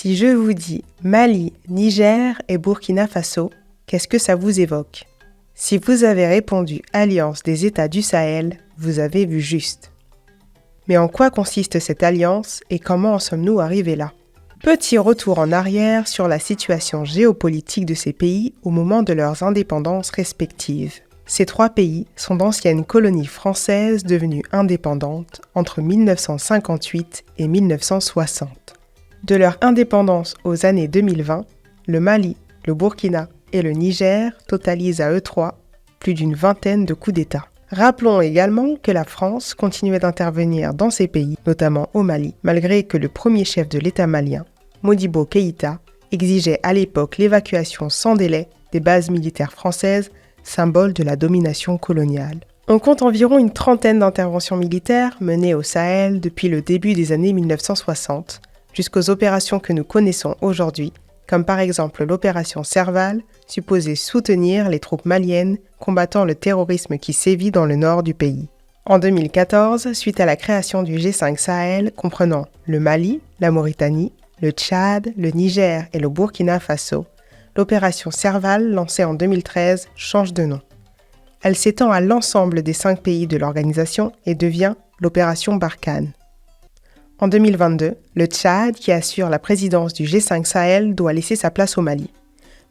Si je vous dis Mali, Niger et Burkina Faso, qu'est-ce que ça vous évoque ? Si vous avez répondu Alliance des États du Sahel, vous avez vu juste. Mais en quoi consiste cette alliance et comment en sommes-nous arrivés là ? Petit retour en arrière sur la situation géopolitique de ces pays au moment de leurs indépendances respectives. Ces trois pays sont d'anciennes colonies françaises devenues indépendantes entre 1958 et 1960. De leur indépendance aux années 2020, le Mali, le Burkina et le Niger totalisent à eux trois plus d'une vingtaine de coups d'État. Rappelons également que la France continuait d'intervenir dans ces pays, notamment au Mali, malgré que le premier chef de l'État malien, Modibo Keïta, exigeait à l'époque l'évacuation sans délai des bases militaires françaises, symbole de la domination coloniale. On compte environ une trentaine d'interventions militaires menées au Sahel depuis le début des années 1960, jusqu'aux opérations que nous connaissons aujourd'hui, comme par exemple l'opération Serval, supposée soutenir les troupes maliennes combattant le terrorisme qui sévit dans le nord du pays. En 2014, suite à la création du G5 Sahel comprenant le Mali, la Mauritanie, le Tchad, le Niger et le Burkina Faso, l'opération Serval, lancée en 2013, change de nom. Elle s'étend à l'ensemble des 5 pays de l'organisation et devient l'opération Barkhane. En 2022, le Tchad, qui assure la présidence du G5 Sahel, doit laisser sa place au Mali.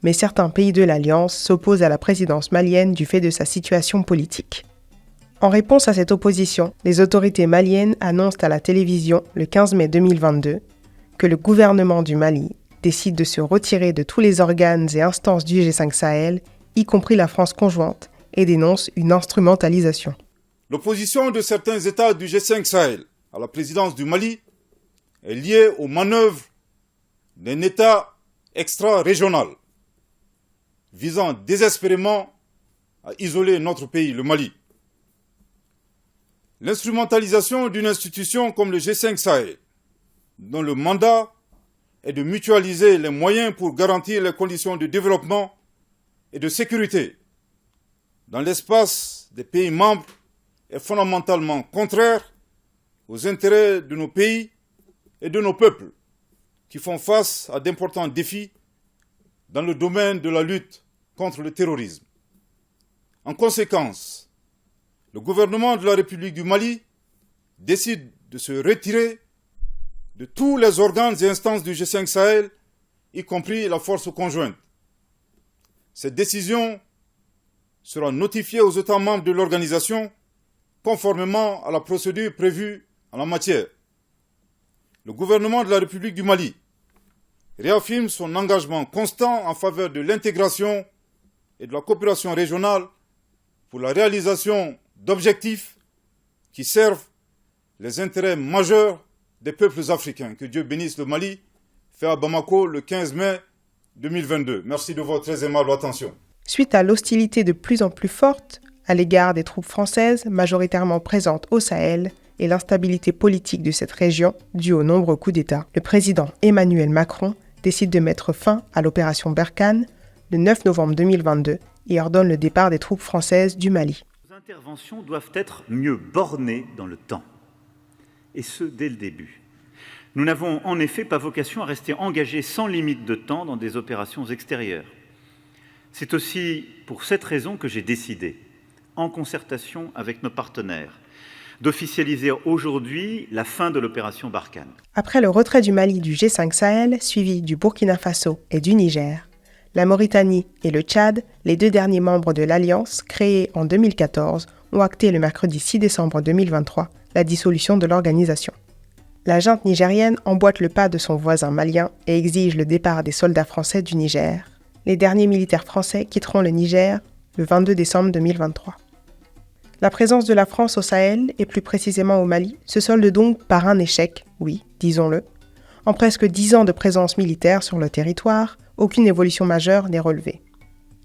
Mais certains pays de l'Alliance s'opposent à la présidence malienne du fait de sa situation politique. En réponse à cette opposition, les autorités maliennes annoncent à la télévision le 15 mai 2022 que le gouvernement du Mali décide de se retirer de tous les organes et instances du G5 Sahel, y compris la France conjointe, et dénonce une instrumentalisation. L'opposition de certains États du G5 Sahel à la présidence du Mali est liée aux manœuvres d'un État extra-régional visant désespérément à isoler notre pays, le Mali. L'instrumentalisation d'une institution comme le G5 Sahel, dont le mandat est de mutualiser les moyens pour garantir les conditions de développement et de sécurité dans l'espace des pays membres, est fondamentalement contraire aux intérêts de nos pays et de nos peuples, qui font face à d'importants défis dans le domaine de la lutte contre le terrorisme. En conséquence, le gouvernement de la République du Mali décide de se retirer de tous les organes et instances du G5 Sahel, y compris la force conjointe. Cette décision sera notifiée aux États membres de l'organisation conformément à la procédure prévue en la matière. Le gouvernement de la République du Mali réaffirme son engagement constant en faveur de l'intégration et de la coopération régionale pour la réalisation d'objectifs qui servent les intérêts majeurs des peuples africains. Que Dieu bénisse le Mali, fait à Bamako le 15 mai 2022. Merci de votre très aimable attention. Suite à l'hostilité de plus en plus forte à l'égard des troupes françaises majoritairement présentes au Sahel et l'instabilité politique de cette région due aux nombreux coups d'État, le président Emmanuel Macron décide de mettre fin à l'opération Barkhane le 9 novembre 2022 et ordonne le départ des troupes françaises du Mali. Les interventions doivent être mieux bornées dans le temps, et ce, dès le début. Nous n'avons en effet pas vocation à rester engagés sans limite de temps dans des opérations extérieures. C'est aussi pour cette raison que j'ai décidé, en concertation avec nos partenaires, d'officialiser aujourd'hui la fin de l'opération Barkhane. Après le retrait du Mali du G5 Sahel, suivi du Burkina Faso et du Niger, la Mauritanie et le Tchad, les 2 derniers membres de l'Alliance, créée en 2014, ont acté le mercredi 6 décembre 2023 la dissolution de l'organisation. La junte nigérienne emboîte le pas de son voisin malien et exige le départ des soldats français du Niger. Les derniers militaires français quitteront le Niger le 22 décembre 2023. La présence de la France au Sahel, et plus précisément au Mali, se solde donc par un échec, oui, disons-le. En presque 10 ans de présence militaire sur le territoire, aucune évolution majeure n'est relevée.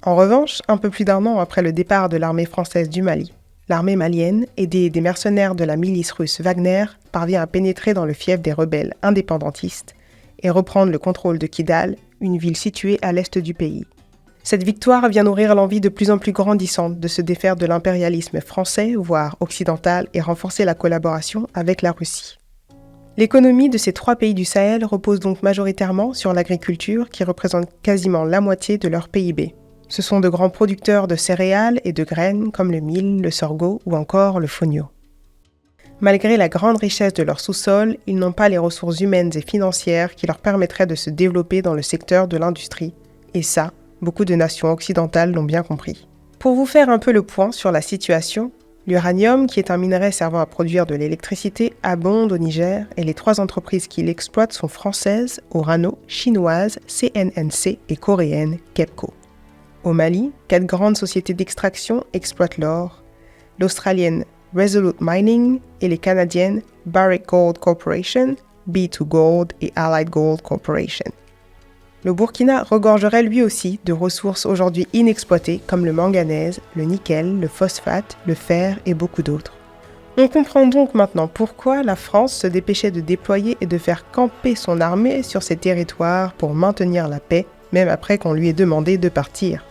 En revanche, un peu plus d'1 an après le départ de l'armée française du Mali, l'armée malienne, aidée des mercenaires de la milice russe Wagner, parvient à pénétrer dans le fief des rebelles indépendantistes et reprendre le contrôle de Kidal, une ville située à l'est du pays. Cette victoire vient nourrir l'envie de plus en plus grandissante de se défaire de l'impérialisme français, voire occidental, et renforcer la collaboration avec la Russie. L'économie de ces 3 pays du Sahel repose donc majoritairement sur l'agriculture qui représente quasiment la moitié de leur PIB. Ce sont de grands producteurs de céréales et de graines comme le mil, le sorgho ou encore le fonio. Malgré la grande richesse de leur sous-sol, ils n'ont pas les ressources humaines et financières qui leur permettraient de se développer dans le secteur de l'industrie. Et ça, beaucoup de nations occidentales l'ont bien compris. Pour vous faire un peu le point sur la situation, l'uranium, qui est un minerai servant à produire de l'électricité, abonde au Niger et les 3 entreprises qui l'exploitent sont françaises, Orano, chinoises, CNNC et coréennes, KEPCO. Au Mali, 4 grandes sociétés d'extraction exploitent l'or, l'australienne Resolute Mining et les canadiennes Barrick Gold Corporation, B2 Gold et Allied Gold Corporation. Le Burkina regorgerait lui aussi de ressources aujourd'hui inexploitées comme le manganèse, le nickel, le phosphate, le fer et beaucoup d'autres. On comprend donc maintenant pourquoi la France se dépêchait de déployer et de faire camper son armée sur ces territoires pour maintenir la paix, même après qu'on lui ait demandé de partir.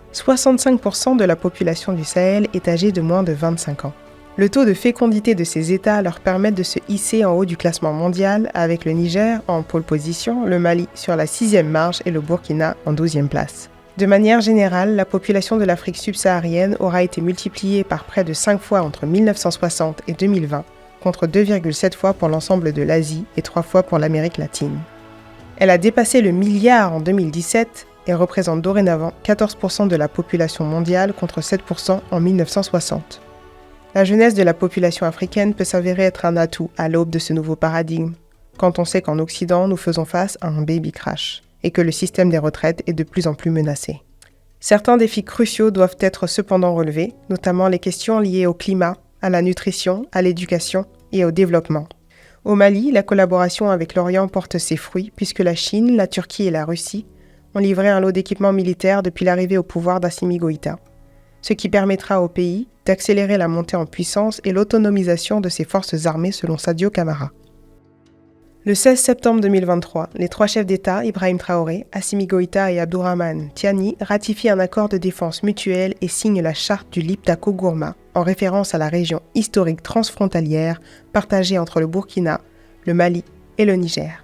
« 65% de la population du Sahel est âgée de moins de 25 ans. Le taux de fécondité de ces États leur permet de se hisser en haut du classement mondial avec le Niger en pole position, le Mali sur la 6e marche et le Burkina en 12e place. De manière générale, la population de l'Afrique subsaharienne aura été multipliée par près de 5 fois entre 1960 et 2020, contre 2,7 fois pour l'ensemble de l'Asie et 3 fois pour l'Amérique latine. Elle a dépassé le milliard en 2017 et représente dorénavant 14% de la population mondiale contre 7% en 1960. La jeunesse de la population africaine peut s'avérer être un atout à l'aube de ce nouveau paradigme, quand on sait qu'en Occident, nous faisons face à un baby crash et que le système des retraites est de plus en plus menacé. Certains défis cruciaux doivent être cependant relevés, notamment les questions liées au climat, à la nutrition, à l'éducation et au développement. Au Mali, la collaboration avec l'Orient porte ses fruits puisque la Chine, la Turquie et la Russie ont livré un lot d'équipements militaires depuis l'arrivée au pouvoir d'Assimi Goïta, ce qui permettra au pays d'accélérer la montée en puissance et l'autonomisation de ses forces armées selon Sadio Camara. Le 16 septembre 2023, les 3 chefs d'État, Ibrahim Traoré, Assimi Goïta et Abdourahmane Tiani, ratifient un accord de défense mutuelle et signent la charte du Liptako-Gourma, en référence à la région historique transfrontalière partagée entre le Burkina, le Mali et le Niger.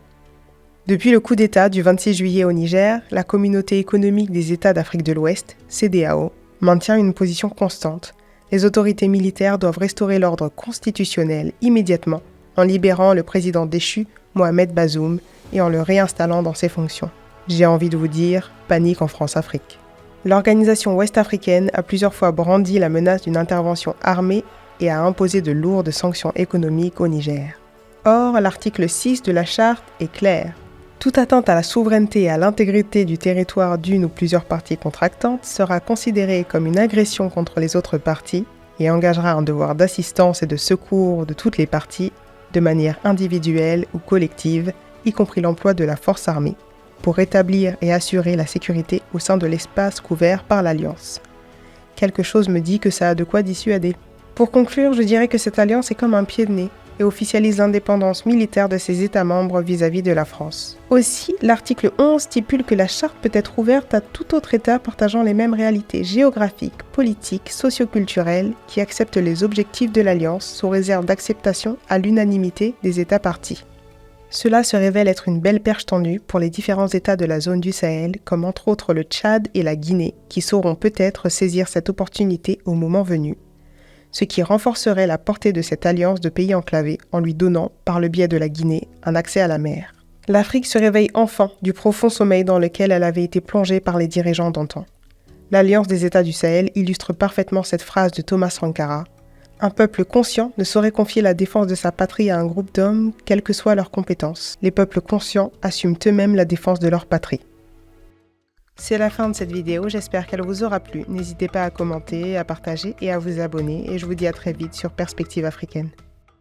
Depuis le coup d'État du 26 juillet au Niger, la Communauté économique des États d'Afrique de l'Ouest, CEDEAO, maintient une position constante. Les autorités militaires doivent restaurer l'ordre constitutionnel immédiatement en libérant le président déchu, Mohamed Bazoum, et en le réinstallant dans ses fonctions. J'ai envie de vous dire, panique en France-Afrique. L'organisation ouest-africaine a plusieurs fois brandi la menace d'une intervention armée et a imposé de lourdes sanctions économiques au Niger. Or, l'article 6 de la charte est clair. Toute atteinte à la souveraineté et à l'intégrité du territoire d'une ou plusieurs parties contractantes sera considérée comme une agression contre les autres parties et engagera un devoir d'assistance et de secours de toutes les parties, de manière individuelle ou collective, y compris l'emploi de la force armée, pour rétablir et assurer la sécurité au sein de l'espace couvert par l'Alliance. Quelque chose me dit que ça a de quoi dissuader. Pour conclure, je dirais que cette alliance est comme un pied de nez et officialise l'indépendance militaire de ses États membres vis-à-vis de la France. Aussi, l'article 11 stipule que la charte peut être ouverte à tout autre État partageant les mêmes réalités géographiques, politiques, socioculturelles qui acceptent les objectifs de l'Alliance sous réserve d'acceptation à l'unanimité des États parties. Cela se révèle être une belle perche tendue pour les différents États de la zone du Sahel, comme entre autres le Tchad et la Guinée, qui sauront peut-être saisir cette opportunité au moment venu, ce qui renforcerait la portée de cette alliance de pays enclavés en lui donnant, par le biais de la Guinée, un accès à la mer. L'Afrique se réveille enfin du profond sommeil dans lequel elle avait été plongée par les dirigeants d'antan. L'Alliance des États du Sahel illustre parfaitement cette phrase de Thomas Sankara. Un peuple conscient ne saurait confier la défense de sa patrie à un groupe d'hommes, quelles que soient leurs compétences. Les peuples conscients assument eux-mêmes la défense de leur patrie. C'est la fin de cette vidéo, j'espère qu'elle vous aura plu. N'hésitez pas à commenter, à partager et à vous abonner. Et je vous dis à très vite sur Perspective Africaine.